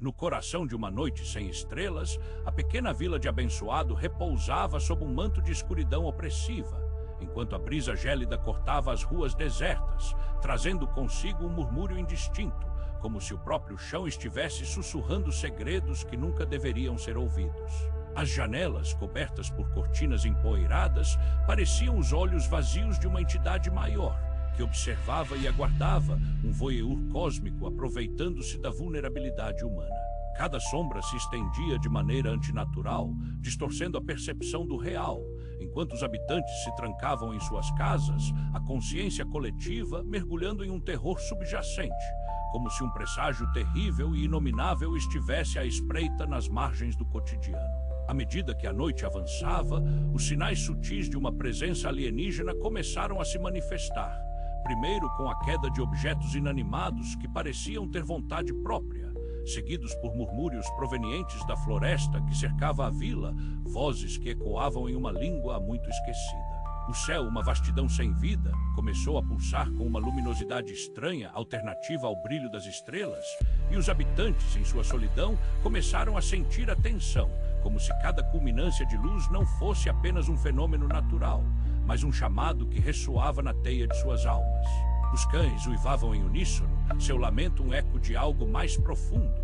No coração de uma noite sem estrelas, a pequena vila de Abençoado repousava sob um manto de escuridão opressiva, enquanto a brisa gélida cortava as ruas desertas, trazendo consigo um murmúrio indistinto, como se o próprio chão estivesse sussurrando segredos que nunca deveriam ser ouvidos. As janelas, cobertas por cortinas empoeiradas, pareciam os olhos vazios de uma entidade maior, que observava e aguardava, um voyeur cósmico aproveitando-se da vulnerabilidade humana. Cada sombra se estendia de maneira antinatural, distorcendo a percepção do real, enquanto os habitantes se trancavam em suas casas, a consciência coletiva mergulhando em um terror subjacente, como se um presságio terrível e inominável estivesse à espreita nas margens do cotidiano. À medida que a noite avançava, os sinais sutis de uma presença alienígena começaram a se manifestar, primeiro com a queda de objetos inanimados que pareciam ter vontade própria, seguidos por murmúrios provenientes da floresta que cercava a vila, vozes que ecoavam em uma língua há muito esquecida. O céu, uma vastidão sem vida, começou a pulsar com uma luminosidade estranha, alternativa ao brilho das estrelas, e os habitantes, em sua solidão, começaram a sentir a tensão, como se cada culminância de luz não fosse apenas um fenômeno natural, mas um chamado que ressoava na teia de suas almas. Os cães uivavam em uníssono, seu lamento um eco de algo mais profundo,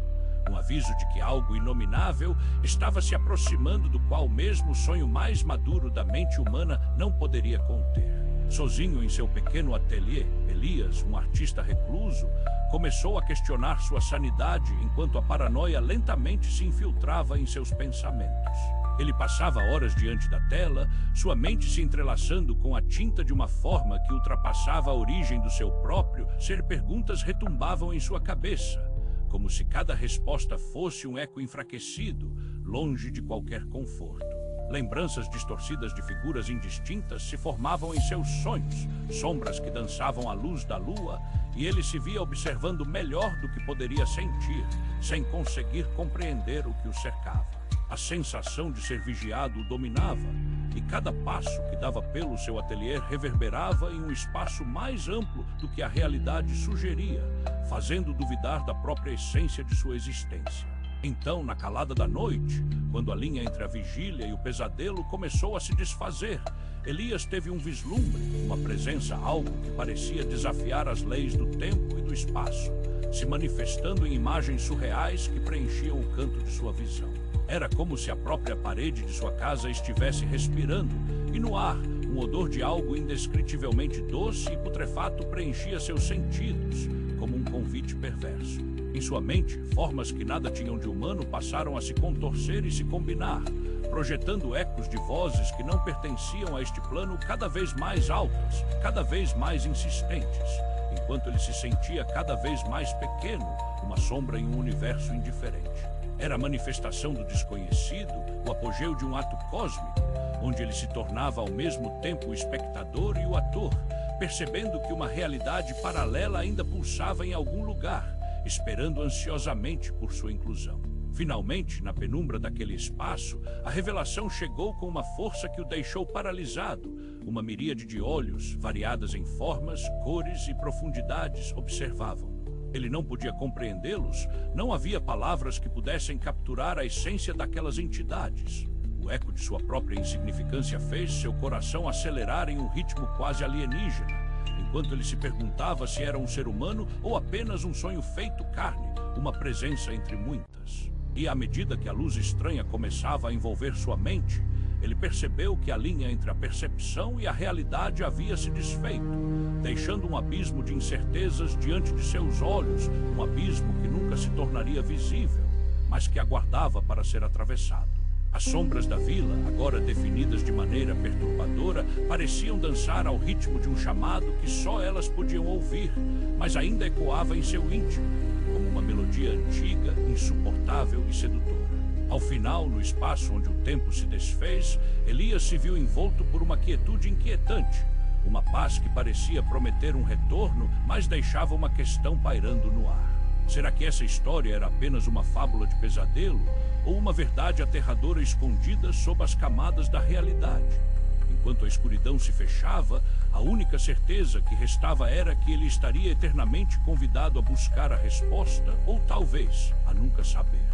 um aviso de que algo inominável estava se aproximando, do qual mesmo o sonho mais maduro da mente humana não poderia conter. Sozinho em seu pequeno ateliê, Elias, um artista recluso, começou a questionar sua sanidade enquanto a paranoia lentamente se infiltrava em seus pensamentos. Ele passava horas diante da tela, sua mente se entrelaçando com a tinta de uma forma que ultrapassava a origem do seu próprio ser. Perguntas retumbavam em sua cabeça, como se cada resposta fosse um eco enfraquecido, longe de qualquer conforto. Lembranças distorcidas de figuras indistintas se formavam em seus sonhos, sombras que dançavam à luz da lua, e ele se via observando melhor do que poderia sentir, sem conseguir compreender o que o cercava. A sensação de ser vigiado o dominava, e cada passo que dava pelo seu ateliê reverberava em um espaço mais amplo do que a realidade sugeria, fazendo duvidar da própria essência de sua existência. Então, na calada da noite, quando a linha entre a vigília e o pesadelo começou a se desfazer, Elias teve um vislumbre, uma presença, algo que parecia desafiar as leis do tempo e do espaço, se manifestando em imagens surreais que preenchiam o canto de sua visão. Era como se a própria parede de sua casa estivesse respirando, e no ar, um odor de algo indescritivelmente doce e putrefato preenchia seus sentidos, como um convite perverso. Em sua mente, formas que nada tinham de humano passaram a se contorcer e se combinar, projetando ecos de vozes que não pertenciam a este plano, cada vez mais altas, cada vez mais insistentes, enquanto ele se sentia cada vez mais pequeno, uma sombra em um universo indiferente. Era a manifestação do desconhecido, o apogeu de um ato cósmico, onde ele se tornava ao mesmo tempo o espectador e o ator, percebendo que uma realidade paralela ainda pulsava em algum lugar, esperando ansiosamente por sua inclusão. Finalmente, na penumbra daquele espaço, a revelação chegou com uma força que o deixou paralisado. Uma miríade de olhos, variadas em formas, cores e profundidades, observavam-no. Ele não podia compreendê-los, não havia palavras que pudessem capturar a essência daquelas entidades. O eco de sua própria insignificância fez seu coração acelerar em um ritmo quase alienígena, enquanto ele se perguntava se era um ser humano ou apenas um sonho feito carne, uma presença entre muitas. E à medida que a luz estranha começava a envolver sua mente, ele percebeu que a linha entre a percepção e a realidade havia se desfeito, deixando um abismo de incertezas diante de seus olhos, um abismo que nunca se tornaria visível, mas que aguardava para ser atravessado. As sombras da vila, agora definidas de maneira perturbadora, pareciam dançar ao ritmo de um chamado que só elas podiam ouvir, mas ainda ecoava em seu íntimo, como uma melodia antiga, insuportável e sedutora. Ao final, no espaço onde o tempo se desfez, Elias se viu envolto por uma quietude inquietante, uma paz que parecia prometer um retorno, mas deixava uma questão pairando no ar. Será que essa história era apenas uma fábula de pesadelo, ou uma verdade aterradora escondida sob as camadas da realidade? Enquanto a escuridão se fechava, a única certeza que restava era que ele estaria eternamente convidado a buscar a resposta, ou talvez a nunca saber.